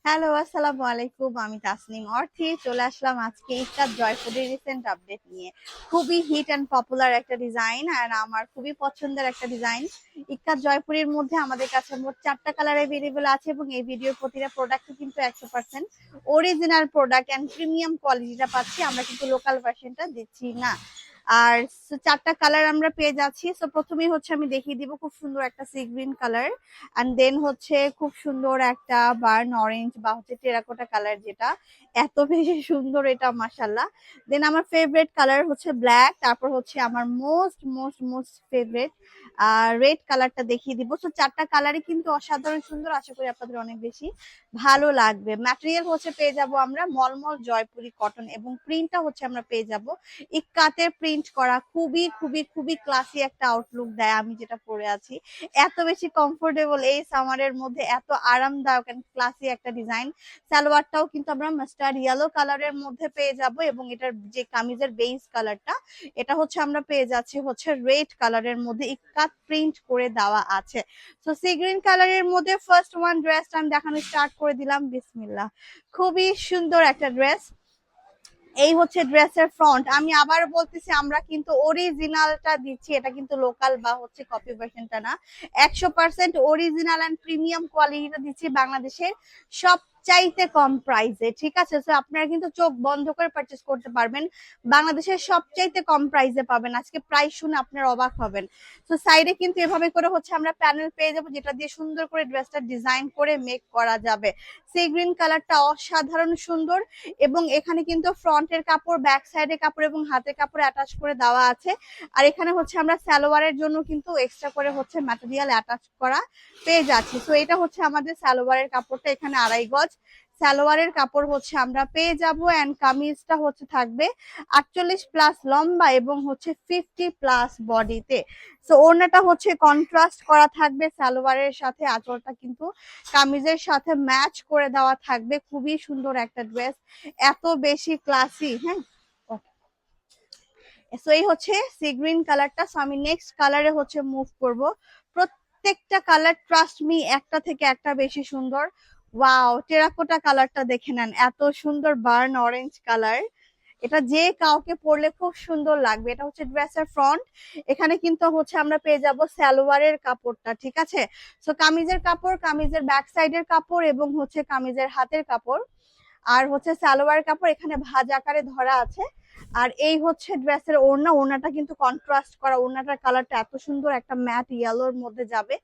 Hello, আসসালামু আলাইকুম। আমি তাসনিম অর্থী চলে আসলাম আজকে ইফতার জয়পুরের রিসেন্ট আপডেট নিয়ে। খুবই হিট অ্যান্ড পপুলার একটা ডিজাইন আর আমার খুবই পছন্দের একটা ডিজাইন। ইফতার জয়পুরের মধ্যে আমাদের কাছে মোট 4টা কালার अवेलेबल আছে এবং এই ভিডিওর প্রতিটা প্রোডাক্টই কিন্তু 100% অরিজিনাল প্রোডাক্ট এন্ড প্রিমিয়াম কোয়ালিটিটা পাচ্ছি। আমরা কিন্তু লোকাল ভার্সনটা দিচ্ছি না। আর 4টা কালার আমরা পেয়ে যাচ্ছি। সো প্রথমেই হচ্ছে আমি দেখিয়ে দিব খুব সুন্দর একটা sea green colour, and then হচ্ছে খুব সুন্দর একটা বার্ন অরেঞ্জ বা হচ্ছে টেরাকোটা কালার, যেটা এত বেশি সুন্দর এটা মাশাল্লাহ। দেন আমার ফেভারিট কালার হচ্ছে ব্ল্যাক, তারপর হচ্ছে আমার most most most favourite red কালারটা দেখিয়ে দিব। তো 4টা কালারই কিন্তু অসাধারণ সুন্দর, আশা করি আপনাদের অনেক বেশি ভালো লাগবে। ম্যাটেরিয়াল হচ্ছে পেয়ে যাব আমরা মলমল জয়পুরি কটন এবং প্রিন্টটা হচ্ছে আমরা পেয়ে যাব ইক্কাতে প্রিন্ট করা। খুবই খুবই খুবই ক্লাসি একটা আউটলুক দেয়। আমি যেটা পরে আছি এত বেশি কমফোর্টেবল এই সামারের মধ্যে, এত আরামদায়ক এন্ড ক্লাসি একটা ডিজাইন। সালোয়ারটাও কিন্তু আমরা মাস্টার্ড ইয়েলো কালারের মধ্যে পেয়ে যাব এবং এটার যে কামিজের বেস কালারটা এটা হচ্ছে আমরা পেয়ে যাচ্ছি হচ্ছে রেড কালারের মধ্যে ইক্কাত প্রিন্ট করে দেওয়া আছে। তো সি গ্রিন কালারের মধ্যে ফার্স্ট ওয়ান ড্রেসটা আমি দেখানো স্টার্ট করে দিলাম। বিসমিল্লাহ, খুবই সুন্দর একটা ড্রেস। এই হচ্ছে ড্রেসের ফ্রন্ট। আমি আবার বলতেছি আমরা কিন্তু অরিজিনালটা দিচ্ছি, এটা কিন্তু লোকাল বা হচ্ছে কপি ভার্সনটা না। 100% অরিজিনাল এন্ড প্রিমিয়াম কোয়ালিটিটা দিচ্ছি বাংলাদেশের সবচাইতে কম প্রাইসে, ঠিক আছে? সো আপনারা কিন্তু চোখ বন্ধ করে পারচেস করতে পারবেন, বাংলাদেশের সবচাইতে কম প্রাইসে পাবেন। আজকে প্রাইস শুনে আপনারা অবাক হবেন। তো সাইডে কিন্তু এভাবে করে হচ্ছে আমরা প্যানেল পেয়ে যাবো, যেটা দিয়ে সুন্দর করে ড্রেসটা ডিজাইন করে মেক করা যাবে। সি গ্রিন কালারটা অসাধারণ সুন্দর এবং এখানে কিন্তু ফ্রন্টের কাপড়, ব্যাক সাইডের কাপড় এবং হাতের কাপড় অ্যাটাচ করে দেওয়া আছে। আর এখানে হচ্ছে আমরা সালোয়ারের জন্য কিন্তু এক্সট্রা করে হচ্ছে ম্যাটেরিয়াল অ্যাটাচ করা পেয়ে যাচ্ছি। তো এটা হচ্ছে আমাদের সালোয়ারের কাপড়টা, এখানে 2.5 গজ সালোয়ারের কাপড় হচ্ছে আমরা পেয়ে যাব। এন্ড কামিজটা হচ্ছে থাকবে 48+ লম্বা এবং হচ্ছে 50+ বডিতে। তো ওড়নাটা হচ্ছে কন্ট্রাস্ট করা থাকবে সালোয়ারের সাথে, আঁচলটা কিন্তু কামিজের সাথে ম্যাচ করে দেওয়া থাকবে। খুবই সুন্দর একটা ড্রেস, এত বেশি ক্লাসি। হ্যাঁ, সো এই হচ্ছে সি গ্রিন কালারটা। সো আমি নেক্সট কালারে হচ্ছে মুভ করব। প্রত্যেকটা কালার ট্রাস্ট মি একটা থেকে একটা বেশি সুন্দর। ওয়াও, টেরাকোটা কালারটা দেখে নেন, এত সুন্দর বার্ন অরেঞ্জ কালার। এটা যে কাউকে পরলে খুব সুন্দর লাগবে। এটা হচ্ছে ড্রেসের ফ্রন্ট। এখানে কিন্তু হচ্ছে আমরা পেয়ে যাব সালোয়ারের কাপড়টা, ঠিক আছে? সো কামিজের কাপড়, কামিজের ব্যাক সাইডের কাপড় এবং হচ্ছে কামিজের হাতের কাপড় আর হচ্ছে সালোয়ার কাপড় এখানে ভাঁজ আকারে ধরা আছে। আর এই হচ্ছে ড্রেসের ওড়না। ওড়নাটা কিন্তু কন্ট্রাস্ট করা, ওড়নাটার কালারটা এত সুন্দর, একটা ম্যাট ইয়েলোর মধ্যে যাবে।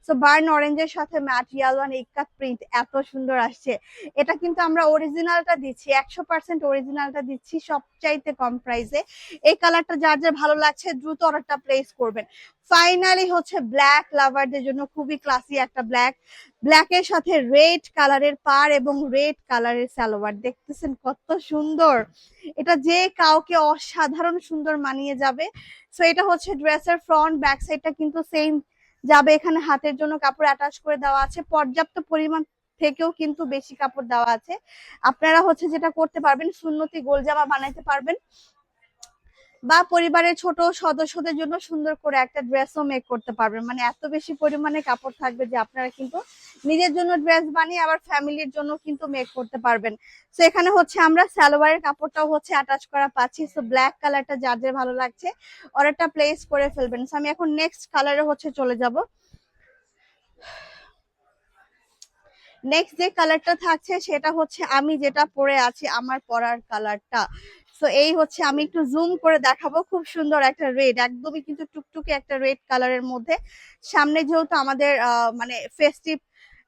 সো বার্ন অরেঞ্জের সাথে ম্যাট ইয়েলো আর ইক্কাত প্রিন্ট এত সুন্দর আসছে। এটা কিন্তু আমরা অরিজিনালটা দিচ্ছি, 100% অরিজিনালটা দিচ্ছি সবচাইতে কম প্রাইসে। এই কালারটা যার যার ভালো লাগছে দ্রুত অর্ডারটা প্লেস করবেন। ফাইনালি হচ্ছে ব্ল্যাক লাভারদের জন্য খুবই ক্লাসি একটা ব্ল্যাক, ব্ল্যাকের সাথে রেড কালারের পার এবং রেড কালারের সালোয়ার, দেখতেছেন কত সুন্দর। এটা যে কাউকে অসাধারণ সুন্দর মানিয়ে যাবে। সো এটা হচ্ছে ড্রেসের ফ্রন্ট, ব্যাক সাইডটা কিন্তু সেম যাবে। এখানে হাতের জন্য কাপড় অ্যাটাচ করে দেওয়া আছে, পর্যাপ্ত পরিমাণ থেকেও কিন্তু বেশি কাপড় দেওয়া আছে। আপনারা হচ্ছে যেটা করতে পারবেন, সুন্নতি গোল জামা বানাইতে পারবেন বা পরিবারের ছোট সদস্যদের জন্য সুন্দর করে একটা ড্রেসও মেক করতে পারবেন। মানে এত বেশি পরিমাণে কাপড় থাকবে যে আপনারা কিন্তু নিজের জন্য ড্রেস বানিয়ে আবার ফ্যামিলির জন্য কিন্তু মেক করতে পারবেন। তো এখানে হচ্ছে আমরা সালোয়ারের কাপড়টাও হচ্ছে অ্যাটাচ করা পাচ্ছি। সো ব্ল্যাক কালারটা যার যার ভালো লাগছে অর্ডারটা প্লেস করে ফেলবেন। সো আমি এখন নেক্সট কালারে হচ্ছে চলে যাব। নেক্সট যে কালারটা থাকছে সেটা হচ্ছে আমি যেটা পরে আছি, আমার পরার কালারটা। তো এই হচ্ছে আমি একটু জুম করে দেখাবো, খুব সুন্দর একটা রেড, একদমই কিন্তু টুকটুকে একটা রেড কালারের মধ্যে। সামনে যেহেতু আমাদের মানে ফেস্টিভ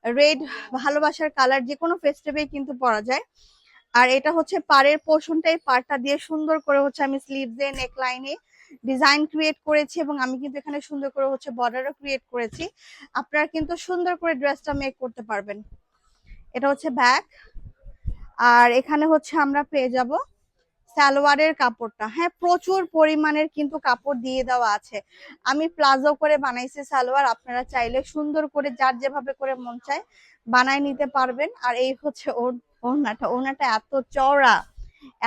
রেড, ভালোবাসার কালার, যে কোনো ফেস্টিভে কিন্তু পরা যায়। আর এটা হচ্ছে পাড়ের পোর্শনটাই, পাড়টা দিয়ে সুন্দর করে হচ্ছে আমি স্লিভসে নেক লাইনে ডিজাইন ক্রিয়েট করেছি এবং আমি কিন্তু এখানে সুন্দর করে হচ্ছে বর্ডারও ক্রিয়েট করেছি। আপনারা কিন্তু সুন্দর করে ড্রেসটা মেক করতে পারবেন। এটা হচ্ছে ব্যাক। আর এখানে হচ্ছে আমরা পেয়ে যাব সালোয়ারের কাপড়টা। হ্যাঁ, প্রচুর পরিমাণের কিন্তু কাপড় দিয়ে দেওয়া আছে। আমি প্লাজো করে বানাইছি সালোয়ার, আপনারা চাইলে সুন্দর করে যার যেভাবে করে মন চায় বানাই নিতে পারবেন। আর এই হচ্ছে ওড়নাটা। ওড়নাটা এত চওড়া,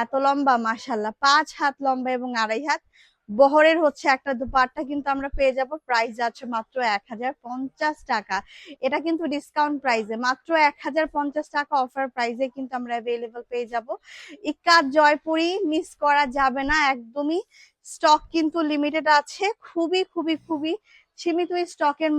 এত লম্বা, মাশাল্লাহ 5 হাত লম্বা এবং 2.5 হাত বহরের হচ্ছে একটা দুপাট্টা কিন্তু আমরা পেয়ে যাব, প্রাইস যাচ্ছে মাত্র 1050 টাকা। এটা কিন্তু ডিসকাউন্ট প্রাইসে, মাত্র 1050 টাকা অফার প্রাইসে কিন্তু আমরা অ্যাভেলেবল পেয়ে যাব। ইক্কাত জয়পুরি মিস করা যাবে না একদমই। স্টক কিন্তু লিমিটেড আছে, খুবই খুবই খুবই সীমিত স্টকের